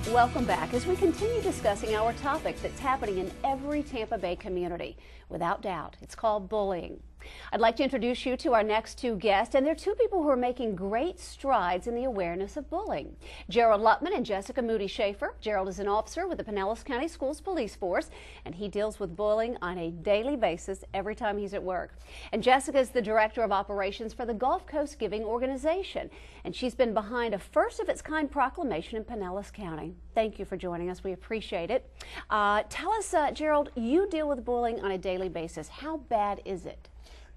Welcome back as we continue discussing our topic that's happening in every Tampa Bay community. Without doubt, it's called bullying. I'd like to introduce you to our next two guests, and they're two people who are making great strides in the awareness of bullying. Gerald Lutman and Jessica Moody-Shafer. Gerald is an officer with the Pinellas County Schools Police Force, and he deals with bullying on a daily basis every time he's at work. And Jessica is the Director of Operations for the Gulf Coast Giving Organization, and she's been behind a first-of-its-kind proclamation in Pinellas County. Thank you for joining us. We appreciate it. Tell us, Gerald, you deal with bullying on a daily basis. How bad is it?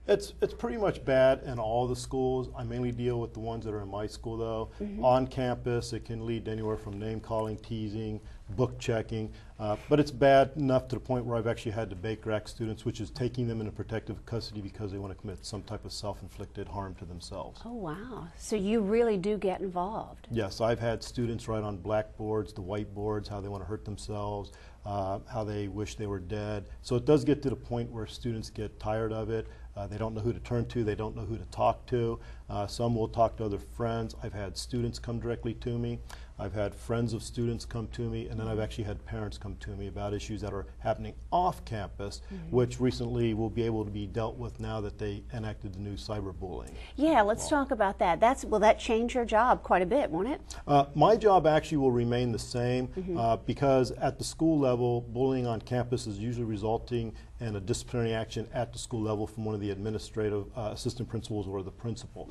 It's pretty much bad in all the schools. I mainly deal with the ones that are in my school, though. On campus, it can lead to anywhere from name-calling, teasing, book checking, but it's bad enough to the point where I've actually had to Baker Act students, which is taking them into protective custody because they want to commit some type of self-inflicted harm to themselves. Oh, wow. So you really do get involved. Yes, I've had students write on blackboards, the whiteboards, how they want to hurt themselves, how they wish they were dead. So it does get to the point where students get tired of it. They don't know who to turn to. They don't know who to talk to. Some will talk to other friends. I've had students come directly to me. I've had friends of students come to me, and then I've actually had parents come to me about issues that are happening off campus, which recently will be able to be dealt with now that they enacted the new cyberbullying. Yeah, let's talk about that. Will that change your job quite a bit, won't it? My job actually will remain the same because at the school level, bullying on campus is usually resulting in a disciplinary action at the school level from one of the administrative assistant principals or the principal.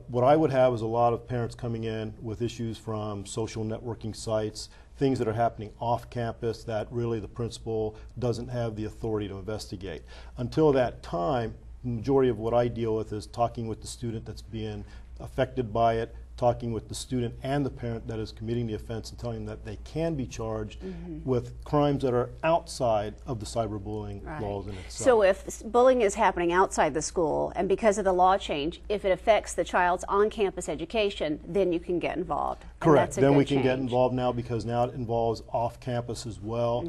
What I would have is a lot of parents coming in with issues from social networking sites, things that are happening off campus that really the principal doesn't have the authority to investigate. Until that time, the majority of what I deal with is talking with the student that's being affected by it, talking with the student and the parent that is committing the offense and telling them that they can be charged with crimes that are outside of the cyberbullying laws in itself. So if bullying is happening outside the school, and because of the law change, if it affects the child's on-campus education, then you can get involved. Correct. Then we can get involved now because now it involves off-campus as well,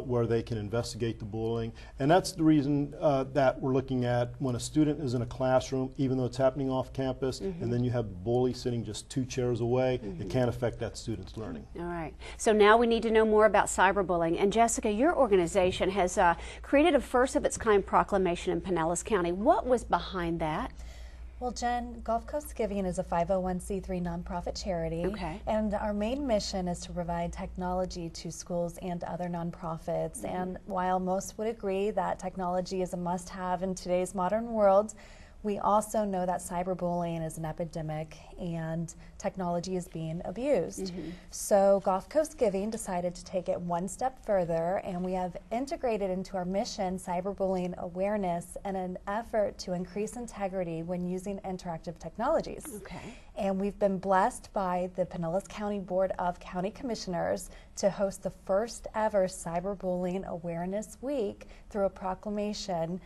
where they can investigate the bullying. And that's the reason that we're looking at when a student is in a classroom, even though it's happening off-campus, and then you have the bully sitting just 2 chairs away, it can't affect that student's learning. All right. So now we need to know more about cyberbullying. And Jessica, your organization has created a first-of-its-kind proclamation in Pinellas County. What was behind that? Well, Jen, Gulf Coast Giving is a 501c3 nonprofit charity, and our main mission is to provide technology to schools and other nonprofits. And while most would agree that technology is a must-have in today's modern world, we also know that cyberbullying is an epidemic and technology is being abused. So Gulf Coast Giving decided to take it one step further, and we have integrated into our mission cyberbullying awareness and an effort to increase integrity when using interactive technologies. And we've been blessed by the Pinellas County Board of County Commissioners to host the first ever Cyberbullying Awareness Week through a proclamation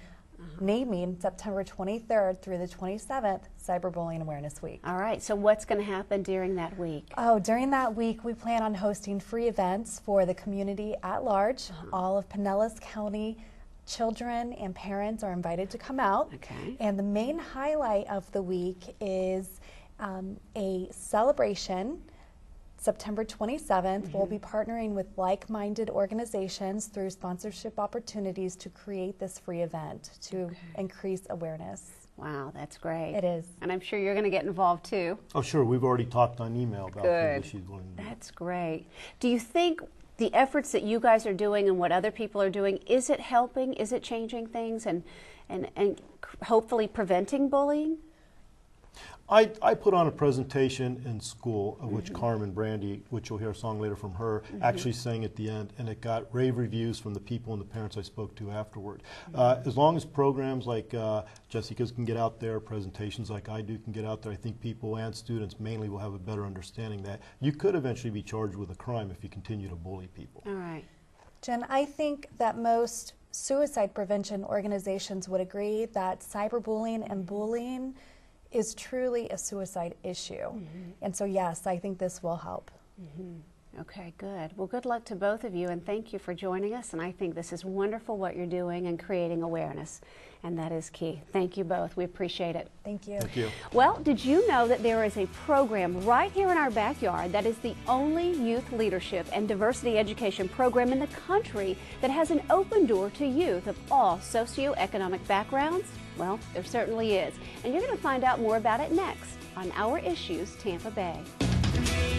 naming September 23rd through the 27th Cyberbullying Awareness Week. All right, so what's going to happen during that week? Oh, during that week we plan on hosting free events for the community at large. All of Pinellas County children and parents are invited to come out. And the main highlight of the week is a celebration. September 27th, we'll be partnering with like-minded organizations through sponsorship opportunities to create this free event to increase awareness. Wow, that's great. It is. And I'm sure you're going to get involved too. Oh, sure. We've already talked on email about the issues. That's great. Do you think the efforts that you guys are doing and what other people are doing, is it helping? Is it changing things and hopefully preventing bullying? I put on a presentation in school, of which Carmen Brandy, which you'll hear a song later from her, actually sang at the end, and it got rave reviews from the people and the parents I spoke to afterward. As long as programs like Jessica's can get out there, presentations like I do can get out there, I think people and students mainly will have a better understanding that you could eventually be charged with a crime if you continue to bully people. All right. Jen, I think that most suicide prevention organizations would agree that cyberbullying and bullying is truly a suicide issue. And so yes, I think this will help. Okay, good. Well, good luck to both of you, and thank you for joining us. And I think this is wonderful what you're doing and creating awareness, and that is key. Thank you both. We appreciate it. Thank you. Thank you. Well, did you know that there is a program right here in our backyard that is the only youth leadership and diversity education program in the country that has an open door to youth of all socioeconomic backgrounds? Well, there certainly is. And you're going to find out more about it next on Our Issues Tampa Bay.